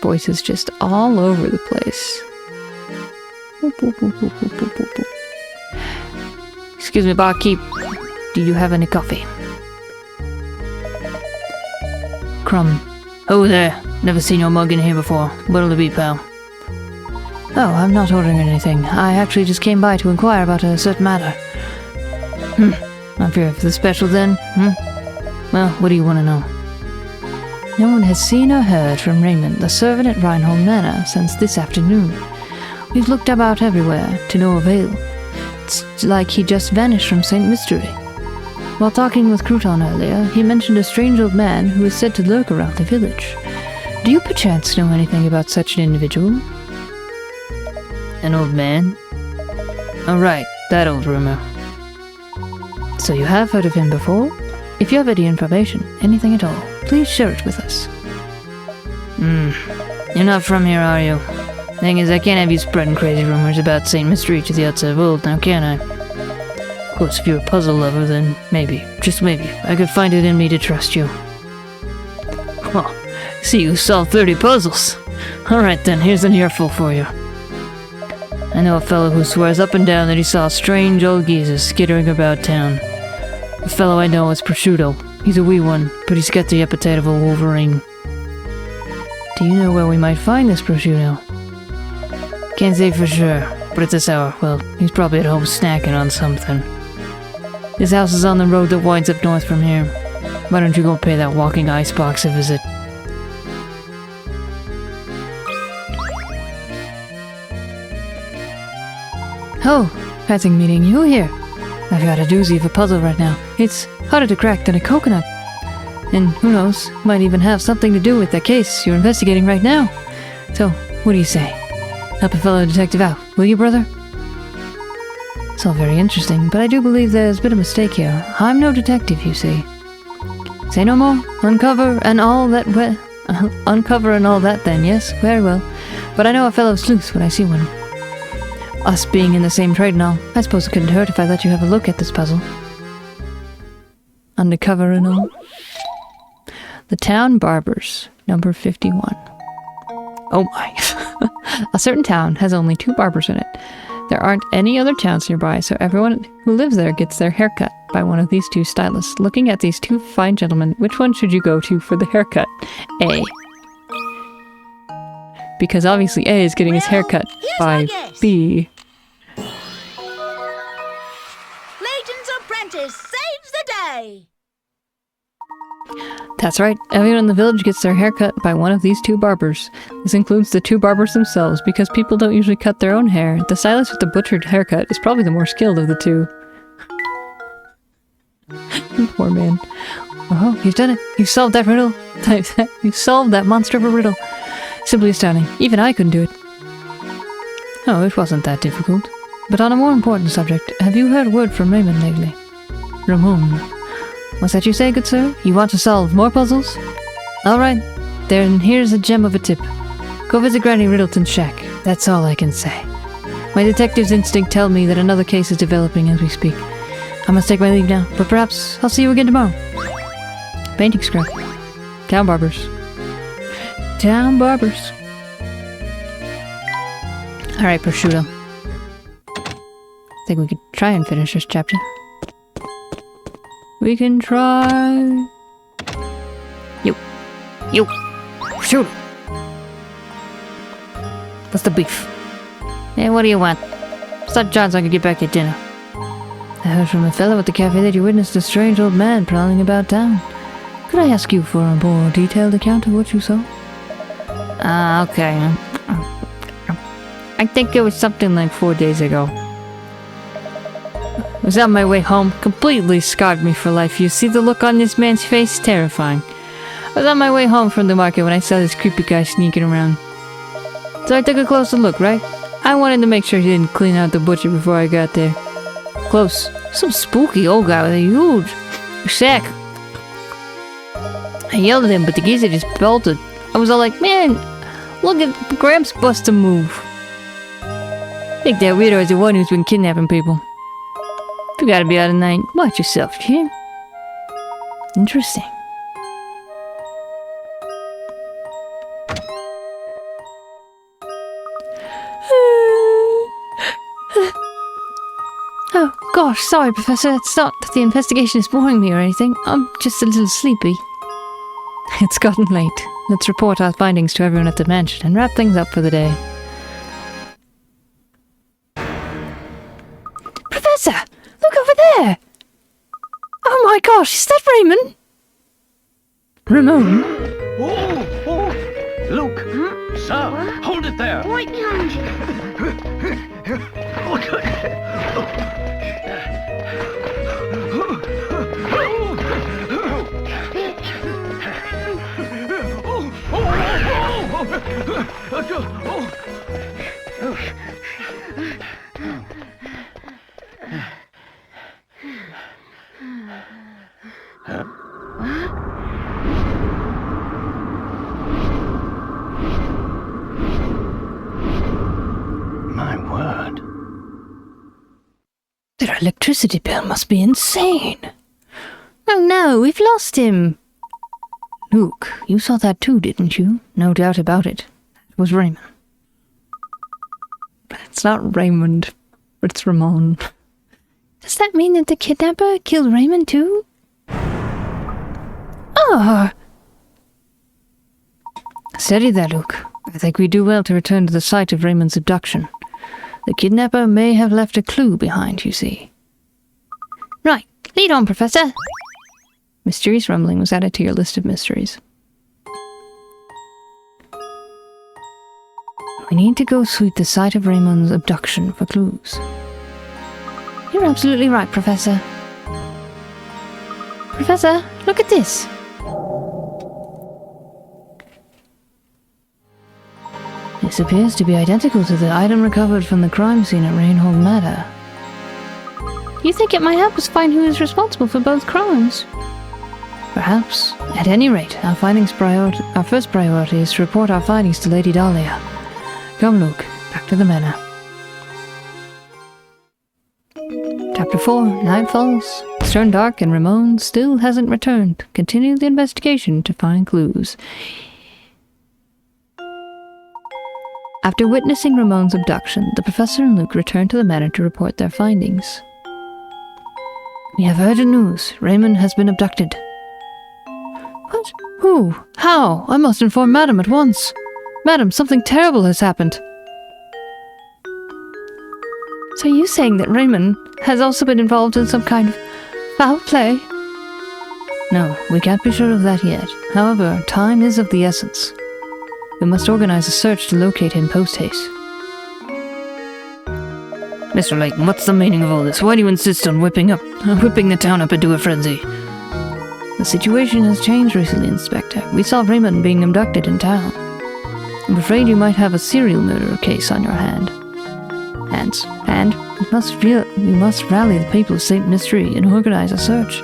voices just all over the place. Excuse me, barkeep. Do you have any coffee? Crumb. Oh there. Never seen your mug in here before. What'll it be, pal? Oh, I'm not ordering anything. I actually just came by to inquire about a certain matter. Not here for the special then? Well, what do you want to know? No one has seen or heard from Raymond, the servant at Reinhold Manor, since this afternoon. We've looked about everywhere, to no avail. It's like he just vanished from St. Mystery. While talking with Crouton earlier, he mentioned a strange old man who is said to lurk around the village. Do you perchance know anything about such an individual? An old man? Oh right, that old rumor. So you have heard of him before? If you have any information, anything at all, please share it with us. You're not from here, are you? Thing is, I can't have you spreading crazy rumors about St. Mystery to the outside world, now can I? Of course, if you're a puzzle lover, then maybe, just maybe, I could find it in me to trust you. Oh, see you solved 30 puzzles. Alright then, here's an earful for you. I know a fellow who swears up and down that he saw a strange old geezer skittering about town. The fellow I know is Prosciutto. He's a wee one, but he's got the appetite of a wolverine. Do you know where we might find this Prosciutto? Can't say for sure, but at this hour, well, he's probably at home snacking on something. His house is on the road that winds up north from here. Why don't you go pay that walking icebox a visit? Oh, passing meeting you here. I've got a doozy of a puzzle right now. It's harder to crack than a coconut. And who knows, might even have something to do with that case you're investigating right now. So, what do you say? Help a fellow detective out, will you, brother? It's all very interesting, but I do believe there's been a mistake here. I'm no detective, you see. Say no more. Uncover and all that then, yes? Very well. But I know a fellow sleuth when I see one. Us being in the same trade and all, I suppose it couldn't hurt if I let you have a look at this puzzle. Undercover and all. The Town Barbers, number 51. Oh my. A certain town has only 2 barbers in it. There aren't any other towns nearby, so everyone who lives there gets their hair cut by one of these 2 stylists. Looking at these 2 fine gentlemen, which one should you go to for the haircut? A. Because obviously A is getting his haircut by B. Layton's apprentice saves the day! That's right, everyone in the village gets their hair cut by one of these 2 barbers. This includes the 2 barbers themselves, because people don't usually cut their own hair. The stylist with the butchered haircut is probably the more skilled of the 2. Poor man. Oh, you've done it! You've solved that riddle! You've solved that monster of a riddle! Simply astounding. Even I couldn't do it. Oh, it wasn't that difficult. But on a more important subject, have you heard word from Raymond lately? Ramon. What's that you say, good sir? You want to solve more puzzles? Alright, then here's a gem of a tip. Go visit Granny Riddleton's shack. That's all I can say. My detective's instinct tells me that another case is developing as we speak. I must take my leave now, but perhaps I'll see you again tomorrow. Painting scrub. Town Barbers. Town Barbers. Alright, Prosciutto. I think we could try and finish this chapter. We can try. You. Shoot. What's the beef? Hey, what do you want? Start John so I can get back to dinner. I heard from a fellow at the cafe that you witnessed a strange old man prowling about town. Could I ask you for a more detailed account of what you saw? Okay. I think it was something like 4 days ago. I was on my way home, completely scarred me for life. You see the look on this man's face? Terrifying. I was on my way home from the market when I saw this creepy guy sneaking around. So I took a closer look, right? I wanted to make sure he didn't clean out the butcher before I got there. Close. Some spooky old guy with a huge sack. I yelled at him, but the geezer just bolted. I was all like, man, look at Gramps bust a move. I think that weirdo is the one who's been kidnapping people. You gotta be out at night. Watch yourself, kid. Interesting. Oh, gosh, sorry, Professor. It's not that the investigation is boring me or anything. I'm just a little sleepy. It's gotten late. Let's report our findings to everyone at the mansion and wrap things up for the day. Professor! Look over there! Oh my gosh, is that Raymond? Ramon? Oh! Luke! Sir, hold it there! Right behind you. My word. Their electricity bill must be insane. Oh no, we've lost him. Luke, you saw that too, didn't you? No doubt about it. It was Raymond. It's not Raymond, it's Ramon. Does that mean that the kidnapper killed Raymond too? Ah! Steady there, Luke. I think we do well to return to the site of Raymond's abduction. The kidnapper may have left a clue behind, you see. Right, lead on, Professor. Mysterious rumbling was added to your list of mysteries. We need to go sweep the site of Raymond's abduction for clues. You're absolutely right, Professor. Professor, look at this. This appears to be identical to the item recovered from the crime scene at Rainhold Manor. You think it might help us find who is responsible for both crimes? Perhaps. At any rate, our first priority is to report our findings to Lady Dahlia. Come, Luke, back to the manor. Chapter 4, Night Falls. It's turned dark and Ramon still hasn't returned. Continue the investigation to find clues. After witnessing Ramon's abduction, the professor and Luke returned to the manor to report their findings. We have urgent news. Raymond has been abducted. What? Who? How? I must inform Madam at once. Madam, something terrible has happened. So are you saying that Raymond has also been involved in some kind of foul play? No, we can't be sure of that yet. However, time is of the essence. We must organize a search to locate him post-haste. Mr. Layton, what's the meaning of all this? Why do you insist on whipping the town up into a frenzy? The situation has changed recently, Inspector. We saw Raymond being abducted in town. I'm afraid you might have a serial murder case on your hands. And we must rally the people of St. Mystery and organize a search.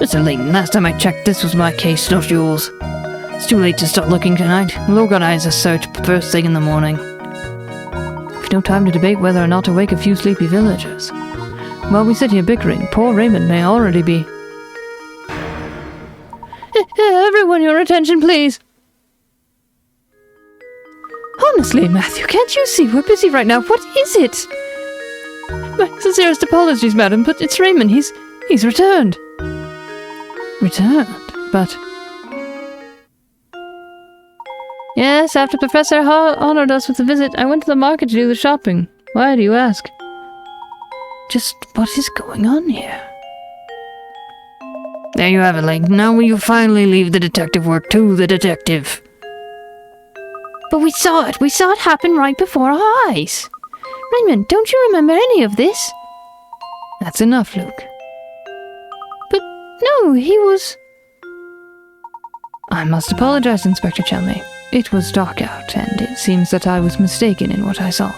Mr. Layton, last time I checked, this was my case, not yours. It's too late to start looking tonight. We'll organize a search first thing in the morning. We've no time to debate whether or not to wake a few sleepy villagers. While we sit here bickering, poor Raymond may already be... Everyone, your attention, please! Honestly, Matthew, can't you see we're busy right now? What is it? My sincerest apologies, madam, but it's Raymond. He's returned. Returned? But... Yes, after Professor Hall honored us with a visit, I went to the market to do the shopping. Why do you ask? Just what is going on here? There you have it, Layton. Now will you finally leave the detective work to the detective? But we saw it. We saw it happen right before our eyes. Raymond, don't you remember any of this? That's enough, Luke. But no, he was... I must apologize, Inspector Chelmey. It was dark out, and it seems that I was mistaken in what I saw.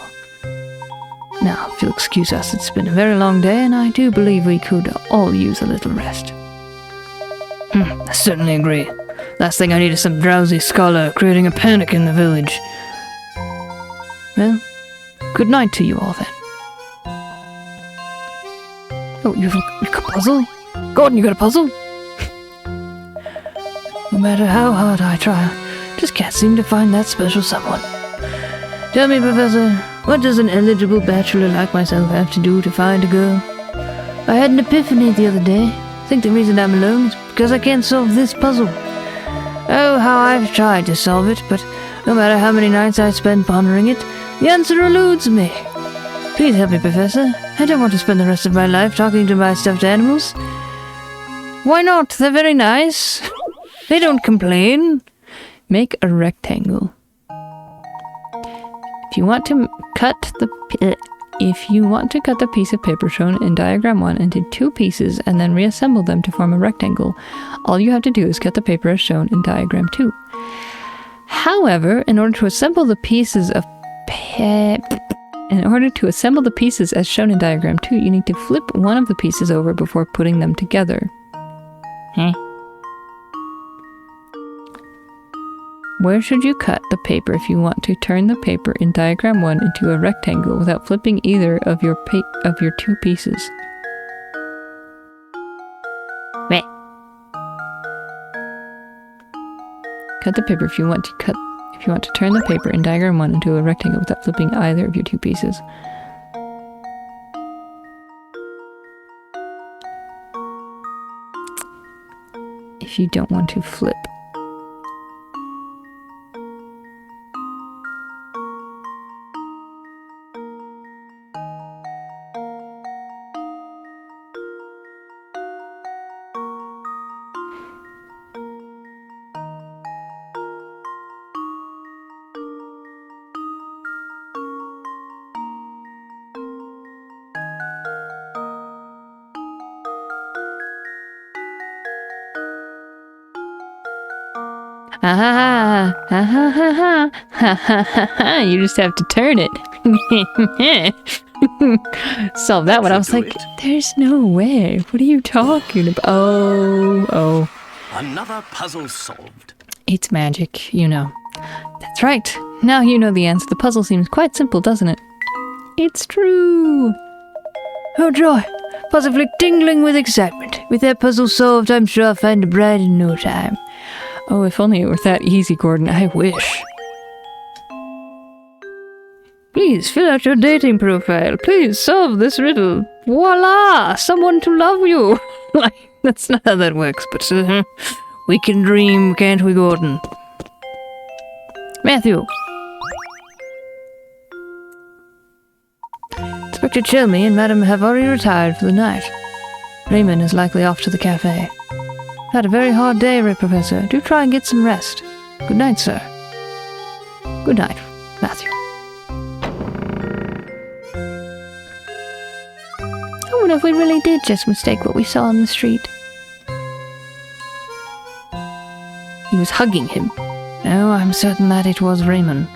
Now, if you'll excuse us, it's been a very long day, and I do believe we could all use a little rest. I certainly agree. Last thing I need is some drowsy scholar creating a panic in the village. Well, good night to you all then. Oh, you have a puzzle? Gordon, you got a puzzle? No matter how hard I try, I just can't seem to find that special someone. Tell me, Professor, what does an eligible bachelor like myself have to do to find a girl? I had an epiphany the other day. I think the reason I'm alone is because I can't solve this puzzle. Oh, how I've tried to solve it, but no matter how many nights I spend pondering it, the answer eludes me. Please help me, Professor. I don't want to spend the rest of my life talking to my stuffed animals. Why not? They're very nice. They don't complain. Make a rectangle. If you want to cut the piece of paper shown in diagram 1 into 2 pieces and then reassemble them to form a rectangle, all you have to do is cut the paper as shown in diagram 2. However, in order to assemble the pieces as shown in diagram 2, you need to flip one of the pieces over before putting them together. Where should you cut the paper if you want to turn the paper in diagram 1 into a rectangle without flipping either of your 2 pieces? Meh. Cut the paper if you want to turn the paper in diagram 1 into a rectangle without flipping either of your 2 pieces. If you don't want to flip. You just have to turn it. Solve that one. I was like, there's no way. What are you talking about? Oh. Another puzzle solved. It's magic, you know. That's right. Now you know the answer. The puzzle seems quite simple, doesn't it? It's true. Oh joy. Positively tingling with excitement. With that puzzle solved, I'm sure I'll find a bride in no time. Oh, if only it were that easy, Gordon. I wish. Please fill out your dating profile. Please solve this riddle. Voila! Someone to love you. That's not how that works, but we can dream, can't we, Gordon? Matthew. Inspector Chelmy and Madam have already retired for the night. Raymond is likely off to the cafe. Had a very hard day, Professor. Do try and get some rest. Good night, sir. Good night, Matthew. I wonder if we really did just mistake what we saw on the street. He was hugging him. No, I'm certain that it was Raymond.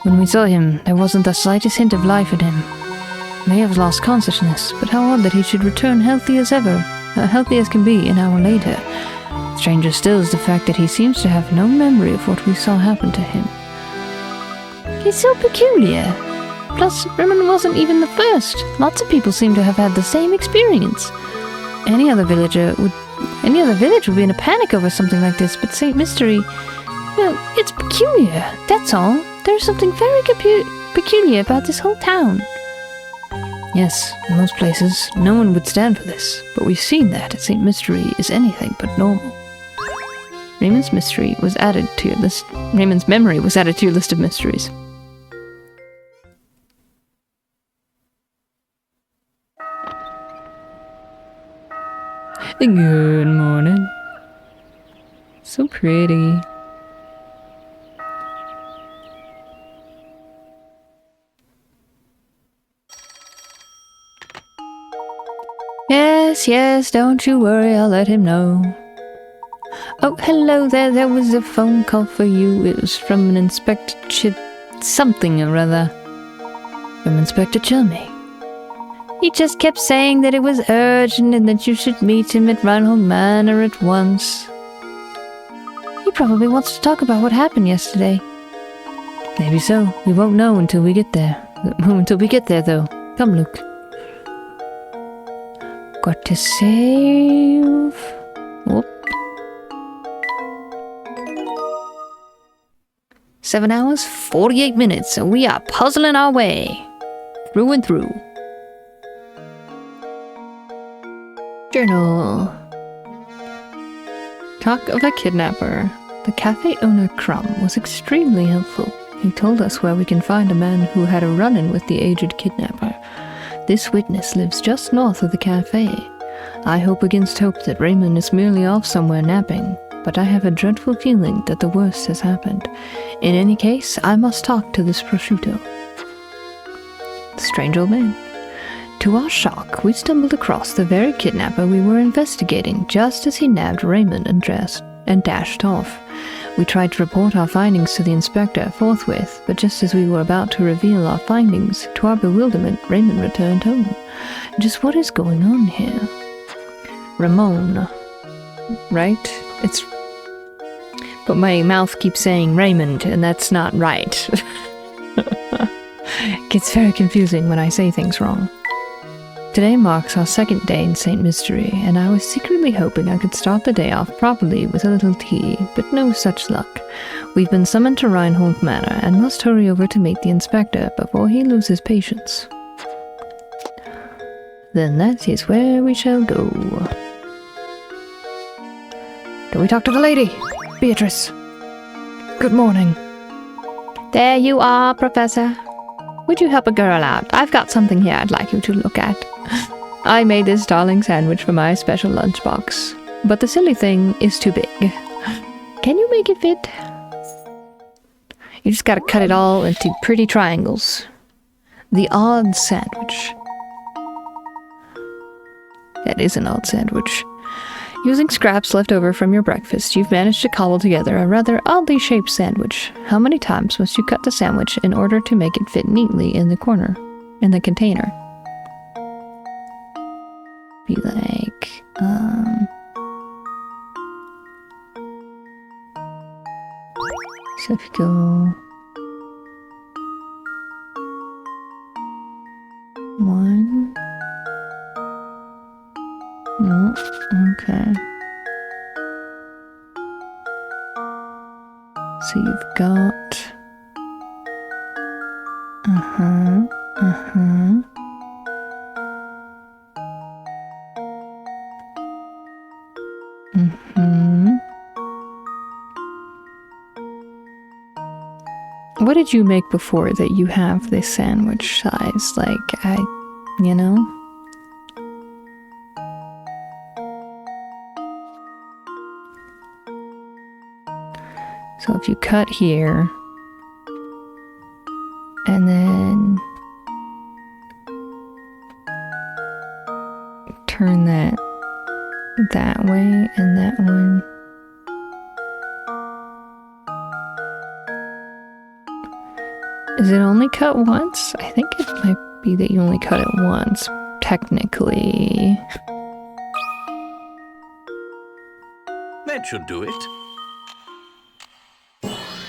When we saw him, there wasn't the slightest hint of life in him. He may have lost consciousness, but how odd that he should return healthy as ever. Healthy as can be an hour later. Stranger still is the fact that he seems to have no memory of what we saw happen to him. He's so peculiar. Plus, Raymond wasn't even the first. Lots of people seem to have had the same experience. Any other village would be in a panic over something like this, but St. Mystery, well, it's peculiar, that's all. There's something very peculiar about this whole town. Yes, in most places, no one would stand for this, but we've seen that St. Mystery is anything but normal. Raymond's memory was added to your list of mysteries. Good morning. So pretty. Yes, don't you worry, I'll let him know. Oh, hello there was a phone call for you. It was from an Inspector something or other. From Inspector Chelmy. He just kept saying that it was urgent and that you should meet him at Rhinehall Manor at once. He probably wants to talk about what happened yesterday. Maybe so. We won't know until we get there. Though. Come, Luke. Got to save. Whoop. 7 hours, 48 minutes, and we are puzzling our way. Through and through. Journal. Talk of a kidnapper. The cafe owner, Crumb, was extremely helpful. He told us where we can find a man who had a run-in with the aged kidnapper. This witness lives just north of the cafe. I hope against hope that Raymond is merely off somewhere napping, but I have a dreadful feeling that the worst has happened. In any case, I must talk to this prosciutto. Strange old man. To our shock, we stumbled across the very kidnapper we were investigating just as he nabbed Raymond and dashed off. We tried to report our findings to the inspector forthwith, but just as we were about to reveal our findings, to our bewilderment, Raymond returned home. Just what is going on here? Ramon. Right? It's... But my mouth keeps saying Raymond, and that's not right. Gets very confusing when I say things wrong. Today marks our second day in St. Mystery, and I was secretly hoping I could start the day off properly with a little tea, but no such luck. We've been summoned to Reinhold Manor, and must hurry over to meet the inspector before he loses patience. Then that is where we shall go. Do we talk to the lady? Beatrice. Good morning. There you are, Professor. Would you help a girl out? I've got something here I'd like you to look at. I made this darling sandwich for my special lunchbox, but the silly thing is too big. Can you make it fit? You just gotta cut it all into pretty triangles. The odd sandwich. That is an odd sandwich. Using scraps left over from your breakfast, you've managed to cobble together a rather oddly shaped sandwich. How many times must you cut the sandwich in order to make it fit neatly in the container? Be like, so if you go 1, no, okay. So you've got, What did you make before that you have this sandwich size? Like, you know? So if you cut here, and then turn that way, and that one. Is it only cut once? I think it might be that you only cut it once, technically. That should do it.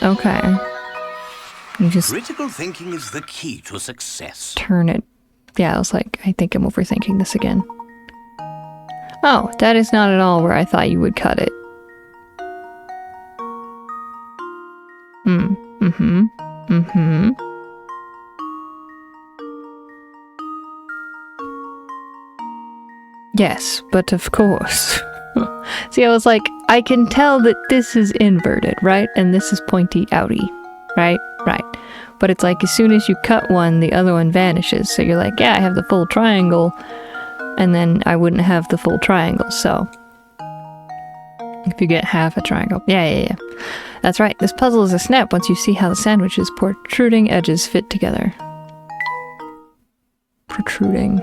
Okay. You just Critical thinking is the key to success. turn it. Yeah, I was like, I think I'm overthinking this again. Oh, that is not at all where I thought you would cut it. Yes, but of course. See, I was like, I can tell that this is inverted, right? And this is pointy outy, right? Right. But it's like as soon as you cut one, the other one vanishes. So you're like, yeah, I have the full triangle. And then I wouldn't have the full triangle, so. If you get half a triangle. Yeah. That's right. This puzzle is a snap once you see how the sandwich's protruding edges fit together. Protruding.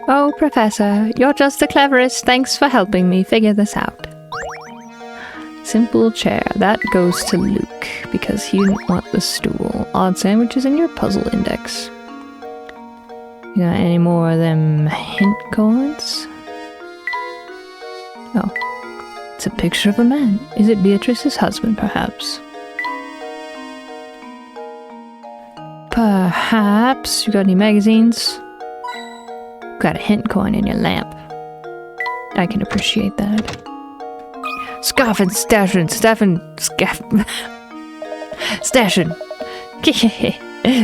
Oh, Professor, you're just the cleverest. Thanks for helping me figure this out. Simple chair. That goes to Luke, because he didn't want the stool. Odd sandwiches in your puzzle index. You got any more of them hint cards? Oh. It's a picture of a man. Is it Beatrice's husband, perhaps? Perhaps. You got any magazines? Got a hint coin in your lamp. I can appreciate that. Scoffin', staffin', Station!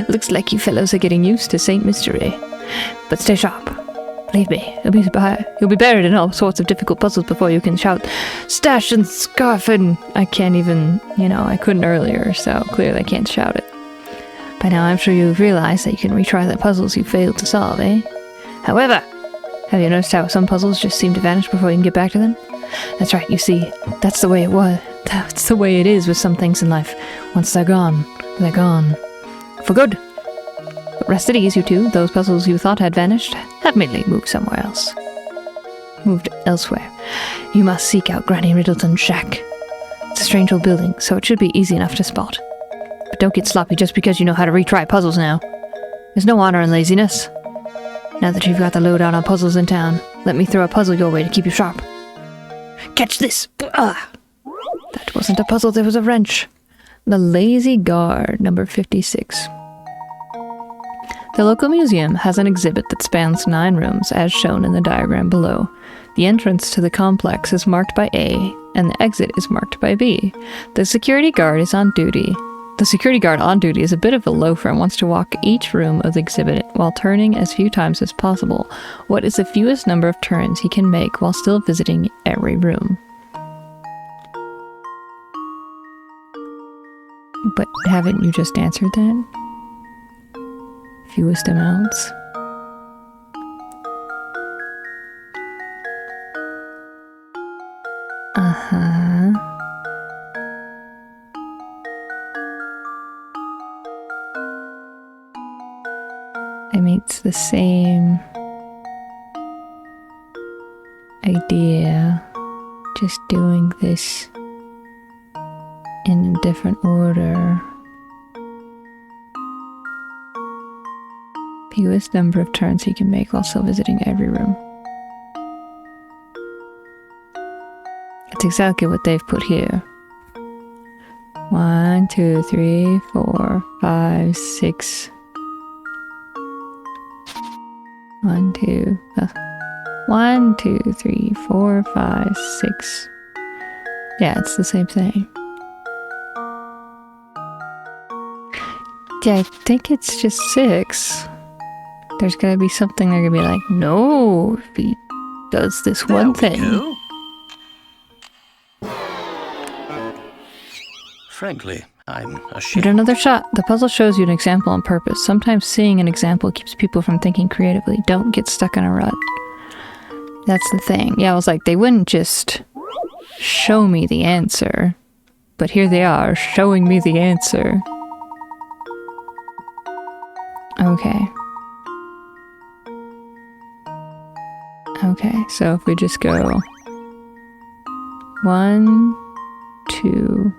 Looks like you fellows are getting used to Saint Mystery. But stay sharp. Believe me, you'll be buried in all sorts of difficult puzzles before you can shout, Stash and Scarf, and I can't even, I couldn't earlier, so clearly I can't shout it. By now I'm sure you've realized that you can retry the puzzles you failed to solve, eh? However, have you noticed how some puzzles just seem to vanish before you can get back to them? That's right, you see, that's the way it was. That's the way it is with some things in life. Once they're gone, they're gone. For good. But rest at ease, you two. Those puzzles you thought had vanished have merely moved somewhere else. Moved elsewhere. You must seek out Granny Riddleton's shack. It's a strange old building, so it should be easy enough to spot. But don't get sloppy just because you know how to retry puzzles now. There's no honor in laziness. Now that you've got the lowdown on puzzles in town, let me throw a puzzle your way to keep you sharp. Catch this! That wasn't a puzzle, there was a wrench. The Lazy Guard, number 56. The local museum has an exhibit that spans 9 rooms, as shown in the diagram below. The entrance to the complex is marked by A, and the exit is marked by B. The security guard on duty is a bit of a loafer and wants to walk each room of the exhibit while turning as few times as possible. What is the fewest number of turns he can make while still visiting every room? But haven't you just answered that? Fewest amounts? Uh-huh. I mean, it's the same idea, just doing this in a different order. Fewest number of turns he can make while still visiting every room. That's exactly what they've put here. 1, 2, 3, 4, 5, 6. 1, 2, 3, 4, 5, 6. Yeah, it's the same thing. Yeah, I think it's just 6. There's gonna be something they're gonna be like, no, if he does this one thing. Go. Frankly, I'm ashamed. Shoot another shot. The puzzle shows you an example on purpose. Sometimes seeing an example keeps people from thinking creatively. Don't get stuck in a rut. That's the thing. Yeah, I was like, they wouldn't just show me the answer. But here they are, showing me the answer. Okay. Okay, so if we just go 1, 2,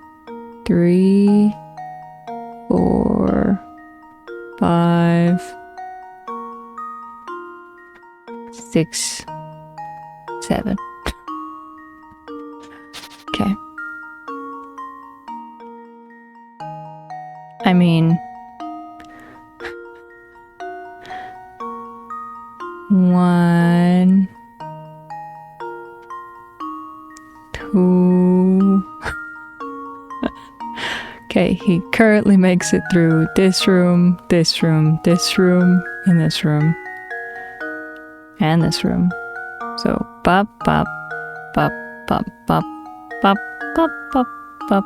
3, 4, 5, 6, 7. Okay. I mean, 1, 2. Okay, he currently makes it through this room, this room, this room, and this room. And this room. So, bop, bop, bop, bop, bop, bop, bop, bop, bop,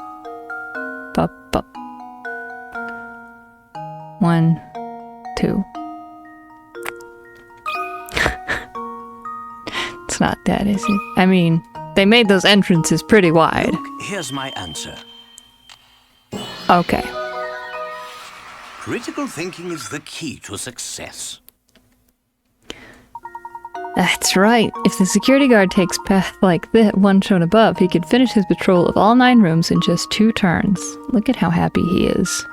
bop, bop. 1, 2. It's not that, is it? I mean, they made those entrances pretty wide. Look, here's my answer. Okay. Critical thinking is the key to success. That's right. If the security guard takes path like the one shown above, he could finish his patrol of all 9 rooms in just 2 turns. Look at how happy he is.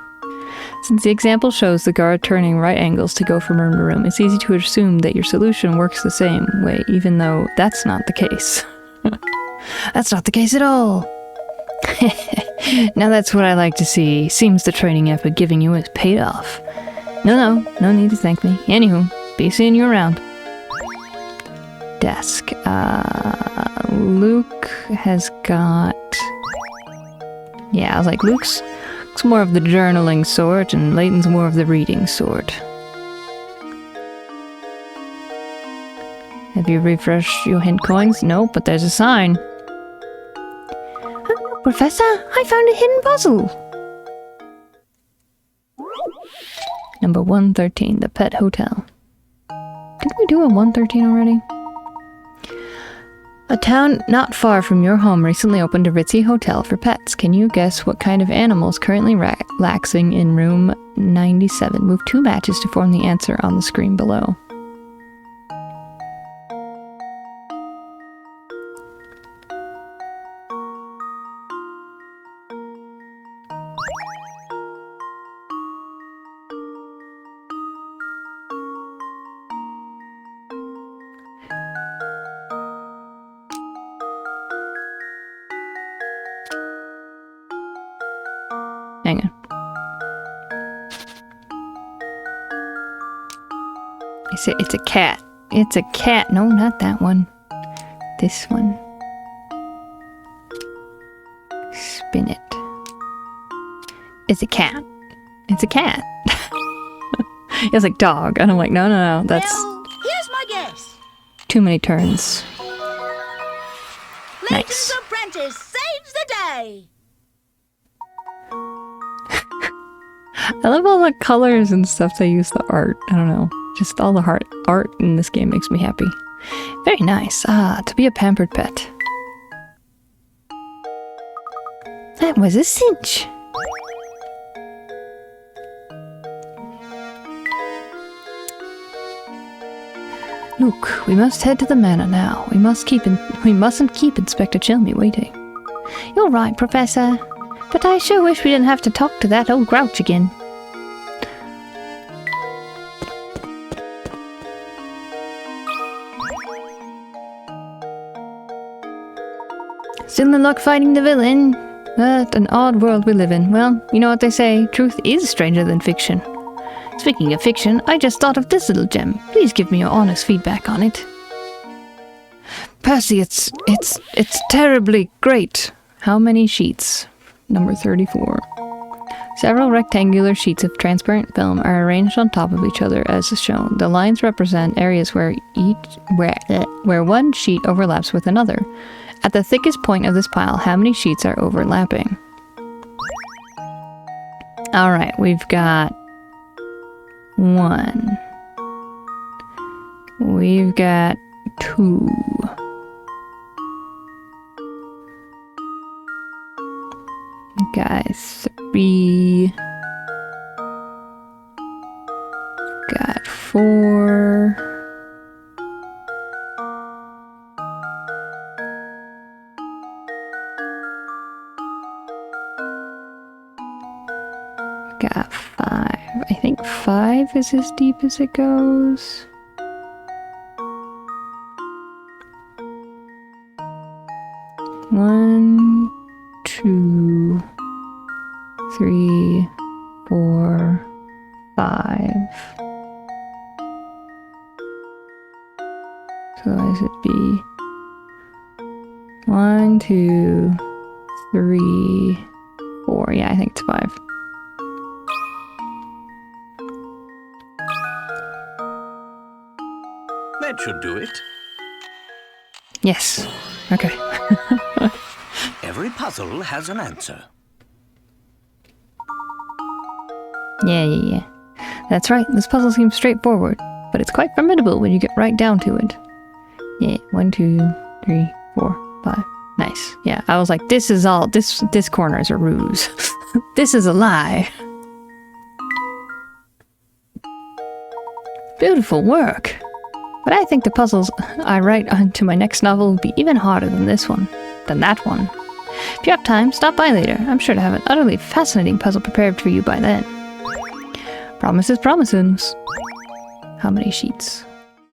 Since the example shows the guard turning right angles to go from room to room, it's easy to assume that your solution works the same way, even though that's not the case. That's not the case at all. Now that's what I like to see. Seems the training effort giving you is paid off. No need to thank me. Anywho, be seeing you around. Desk. Luke has got... Yeah, I was like, Luke's It's more of the journaling sort, and Layton's more of the reading sort. Have you refreshed your hint coins? No, but there's a sign. Oh, Professor, I found a hidden puzzle. Number 113, the Pet Hotel. Didn't we do a 113 already? A town not far from your home recently opened a ritzy hotel for pets. Can you guess what kind of animal is currently relaxing in room 97? Move 2 matches to form the answer on the screen below. Hang on. It's a cat. It's a cat. No, not that one. This one. Spin it. It's a cat. It's a cat. It's like dog. And I'm like, no. That's Well, here's my guess. too many turns. Layton's Nice. apprentice saves the day. I love all the colors and stuff they use, the art. I don't know. Just all the art in this game makes me happy. Very nice. To be a pampered pet. That was a cinch. Look, we must head to the manor now. We mustn't keep Inspector Chelmy waiting. You're right, Professor. But I sure wish we didn't have to talk to that old grouch again. Still in luck fighting the villain. What an odd world we live in. Well, you know what they say, truth is stranger than fiction. Speaking of fiction, I just thought of this little gem. Please give me your honest feedback on it. Percy, it's terribly great. How many sheets? Number 34. Several rectangular sheets of transparent film are arranged on top of each other as shown. The lines represent areas where one sheet overlaps with another. At the thickest point of this pile, how many sheets are overlapping? Alright, we've got 1. We've got 2. Got 3. Got 4. Got 5. I think 5 is as deep as it goes. One, 2, 3, 4, 5. So I should be 1, 2, 3, 4. Yeah, I think it's 5. That should do it. Yes. Okay. Every puzzle has an answer. Yeah. That's right. This puzzle seems straightforward, but it's quite formidable when you get right down to it. Yeah. 1, 2, 3, 4, 5. Nice. Yeah. I was like, this is all. This corner is a ruse. This is a lie. Beautiful work. But I think the puzzles I write onto my next novel will be even harder than that one. If you have time, stop by later. I'm sure to have an utterly fascinating puzzle prepared for you by then. Promises, promises. How many sheets?